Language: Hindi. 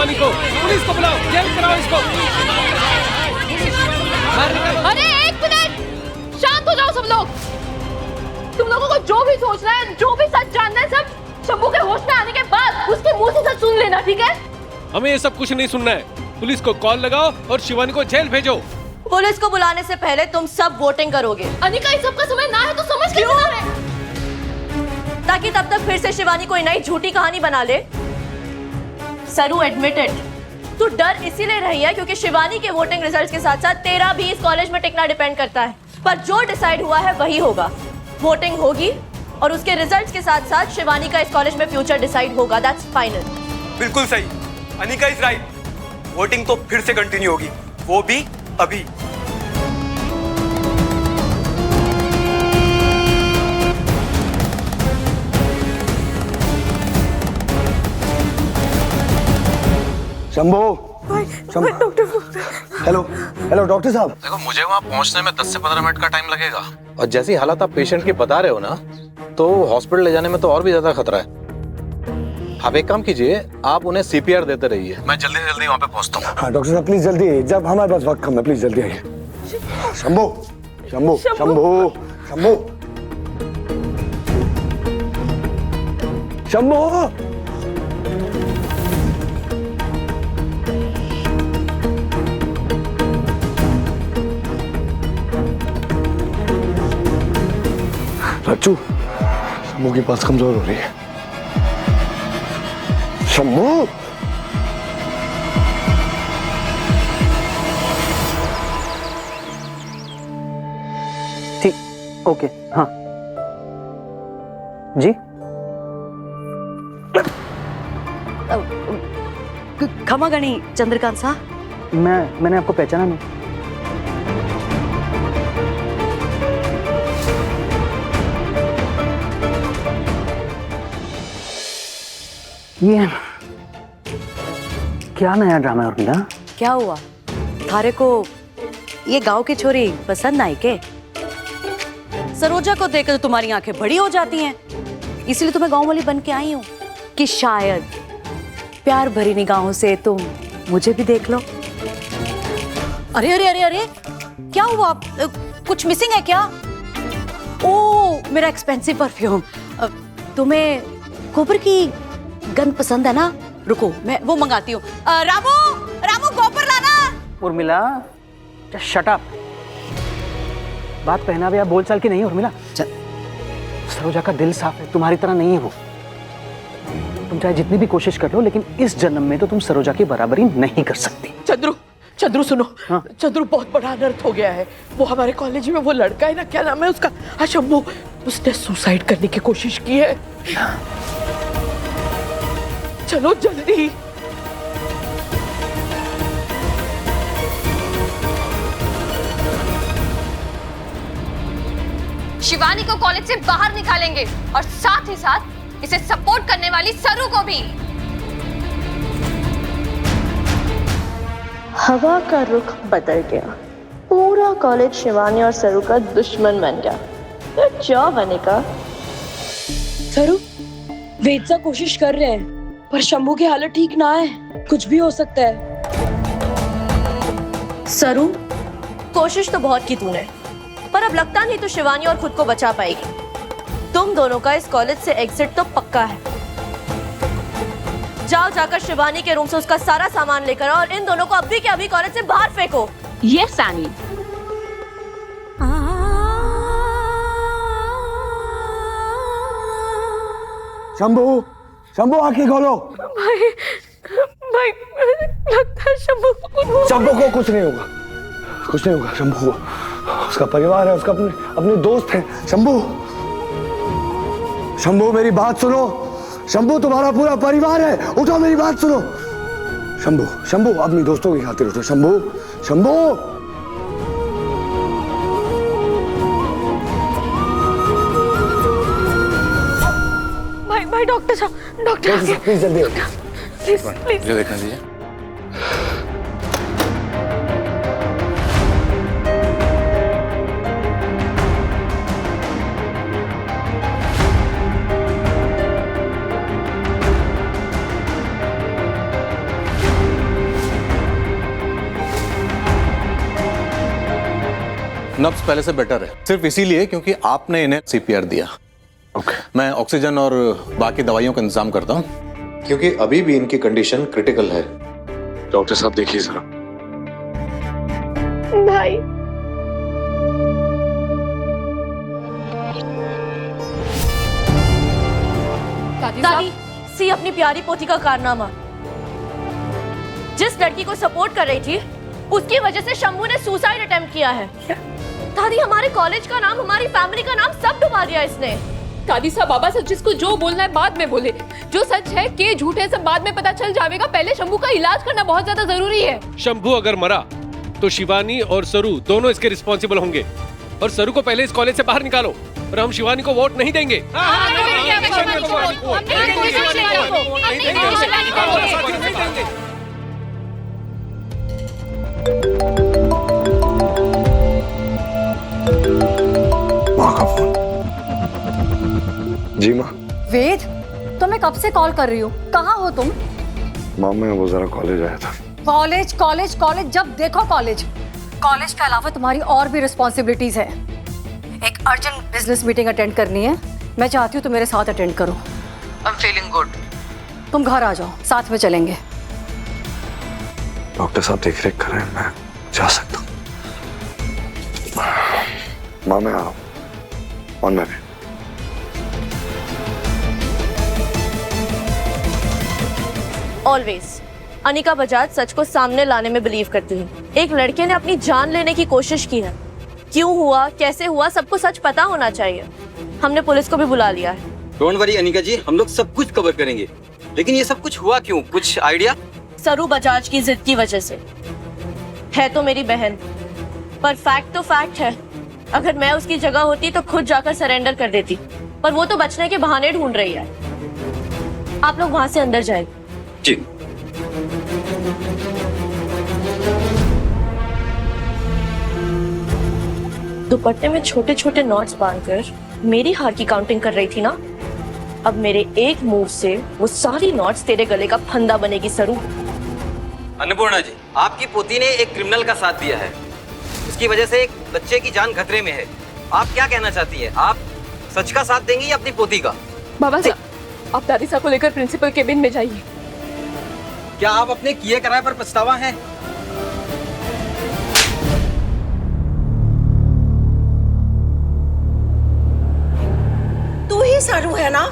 शिवानी को, पुलिस को बुलाओ, जेल कराओ इसको। अरे एक मिनट, शांत हो जाओ सब लोग। तुम लोगों को जो भी सोचना है, जो भी सच जानना है, सब शंभू के होश में आने के बाद उसके मुंह से सच सुन लेना, ठीक है? हमें ये सब कुछ नहीं सुनना है। पुलिस को कॉल लगाओ और शिवानी को जेल भेजो। पुलिस को बुलाने से पहले तुम सब वोटिंग करोगे। अनिका, इस सब का समय ना है तो समझ क्यों ना रहे? ताकि तब तक फिर से शिवानी कोई नई झूठी कहानी बना ले। सरू एडमिटेड, तू डर इसीलिए रही है क्योंकि शिवानी के वोटिंग रिजल्ट्स के साथ साथ तेरा भी इस कॉलेज में टिकना डिपेंड करता है। पर जो डिसाइड हुआ है वही होगा। वोटिंग होगी और उसके रिजल्ट्स के साथ साथ शिवानी का इस कॉलेज में फ्यूचर डिसाइड होगा। That's final. बिल्कुल सही, अनिका इज राइट। वोटिंग तो फिर से कंटिन्यू होगी, वो भी अभी। शंभू, हेलो हेलो डॉक्टर साहब। देखो, मुझे वहाँ पहुँचने में 10 से 15 मिनट का टाइम लगेगा, और जैसी हालत आप पेशेंट की बता रहे हो ना, तो हॉस्पिटल ले जाने में तो और भी ज्यादा खतरा है। आप एक काम कीजिए, आप उन्हें CPR देते रहिए, मैं जल्दी से जल्दी वहाँ पे पहुँचता हूँ। हाँ डॉक्टर साहब प्लीज जल्दी, जब हमारे पास वक्त कम है, प्लीज जल्दी आइए। शंभू शंभू शंभू शंभू शंभू रच्चू, शंभू की पल्स कमजोर हो रही है। शंभू, ठीक, ओके, हाँ जी। क्षमा गणी चंद्रकांत साहब। मैंने आपको पहचाना नहीं। ये क्या नया ड्रामा है उर्मिला? क्या हुआ? थारे को ये गांव की छोरी पसंद आई के? सरोजा को देखकर तो तुम्हारी आंखें बड़ी हो जाती हैं, इसलिए तुम्हें गांव वाली बन के आई हूँ कि शायद प्यार भरी निगाहों से तुम मुझे भी देख लो। अरे अरे अरे अरे, क्या हुआ? कुछ मिसिंग है क्या? ओ, मेरा एक्सपेंसिव परफ्यूम। तुम्हें गोबर की गंध पसंद है ना? रुको, मैं वो मंगाती हूँ। रामू, रामू गोबर लाना। Urmila, shut up. बात पहनावे या बोलचाल की नहीं है उर्मिला। सरोजा का दिल साफ है, तुम्हारी तरह नहीं है वो। तुम चाहे जितनी भी कोशिश कर लो, लेकिन इस जन्म में तो तुम सरोजा की बराबरी नहीं कर सकती। चंद्रू सुनो। हाँ? चंद्रू, बहुत बड़ा अनर्थ हो गया है। वो हमारे कॉलेज में वो लड़का है ना, क्या नाम है उसका? हाँ, शंभू, उसने सुसाइड करने की कोशिश की है। चलो जल्दी। शिवानी को कॉलेज से बाहर निकालेंगे और साथ ही साथ इसे सपोर्ट करने वाली सरू को भी। हवा का रुख बदल गया, पूरा कॉलेज शिवानी और सरू का दुश्मन बन गया। तो क्या बनेगा? सरू, वेदसा कोशिश कर रहे हैं, पर शंभू की हालत ठीक ना है, कुछ भी हो सकता है। सरू, कोशिश तो बहुत की तूने, पर अब लगता नहीं तू शिवानी और खुद को बचा पाएगी। तुम दोनों का इस कॉलेज से एग्जिट तो पक्का है। जाओ, जाकर शिवानी के रूम से उसका सारा सामान लेकर आओ और इन दोनों को अभी के अभी कॉलेज से बाहर फेंको। यस सैनी। शंभू, शंभू आंखें खोलो। भाई, भाई, लगता है शंभू को कुछ नहीं होगा, कुछ नहीं होगा शंभू को। उसका परिवार है, उसका अपने दोस्त है। शंभू, शंभू मेरी बात सुनो। शंभू तुम्हारा पूरा परिवार है, उठो मेरी बात सुनो। शंभू, शंभू अपनी दोस्तों की खातिर उठो। शंभू, शंभू। भाई, डॉक्टर साहब, प्लीज जल्दी, प्लीज। ये देखने दीजिए। नब्ज पहले से बेटर है, सिर्फ इसीलिए क्योंकि आपने इन्हें सीपीआर दिया। मैं ऑक्सीजन और बाकी दवाइयों का इंतजाम करता हूँ, क्योंकि अभी भी इनकी कंडीशन क्रिटिकल है। डॉक्टर साहब देखिए जरा। भाई दादी, सी अपनी प्यारी पोती का कारनामा। जिस लड़की को सपोर्ट कर रही थी, उसकी वजह से शंभू ने सुसाइड अटेम्प्ट किया है। दादी, हमारे कॉलेज का नाम, हमारी फैमिली का नाम सब डुबा दिया इसने। दादी साहब, बाबा साहब, जिसको जो बोलना है बाद में बोले। जो सच है के झूठ है सब बाद में पता चल जाएगा। पहले शंभू का इलाज करना बहुत ज्यादा जरूरी है। शंभू अगर मरा तो शिवानी और सरू दोनों इसके रिस्पॉन्सिबल होंगे, और सरू को पहले इस कॉलेज से बाहर निकालो, और हम शिवानी को वोट नहीं देंगे। माँ का फोन। जी माँ। वेद, तो मैं कब से कॉल कर रही हूँ, कहाँ हो तुम? माँ मैं वो जरा कॉलेज आया था। कॉलेज कॉलेज कॉलेज, जब देखो कॉलेज। कॉलेज के अलावा तुम्हारी और भी रिस्पॉन्सिबिलिटीज है। एक अर्जेंट बिजनेस मीटिंग अटेंड करनी है, मैं चाहती हूँ तुम मेरे साथ अटेंड करो। I am feeling good. तुम घर आ जाओ, साथ में चलेंगे। डॉक्टर साहब देख रेख कर रहे हैं, मैं जा सकता हूँ। माँ मैं आ रहा हूँ, on my way. Always Anika Bajaj सच को सामने लाने में बिलीव करती है। एक लड़के ने अपनी जान लेने की कोशिश की है, क्यों हुआ, कैसे हुआ, सबको सच पता होना चाहिए। हमने पुलिस को भी बुला लिया है। डोंट वरी अनिका जी, हम लोग सब कुछ कवर करेंगे। लेकिन ये सब कुछ हुआ क्यों, कुछ आइडिया? सरू बजाज की जिद की वजह से। है तो मेरी बहन, पर फैक्ट तो फैक्ट है। अगर मैं उसकी जगह होती तो खुद जाकर सरेंडर कर देती, पर वो तो बचने के बहाने ढूंढ रही है। आप लोग वहां से अंदर जाइए। जी। दुपट्टे में छोटे छोटे नोट्स बांधकर मेरी हार की काउंटिंग कर रही थी ना, अब मेरे एक मूव से वो सारी नोट्स तेरे गले का फंदा बनेगी सरू। अन्नपूर्णा जी, आपकी पोती ने एक क्रिमिनल का साथ दिया है, उसकी वजह से एक बच्चे की जान खतरे में है। आप क्या कहना चाहती हैं? आप सच का साथ देंगी या अपनी पोती का? बाबा साहब, आप दादी साहब को लेकर प्रिंसिपल केबिन में जाइए। क्या आप अपने किए कराए पर पछतावा है? तू ही सरू है ना?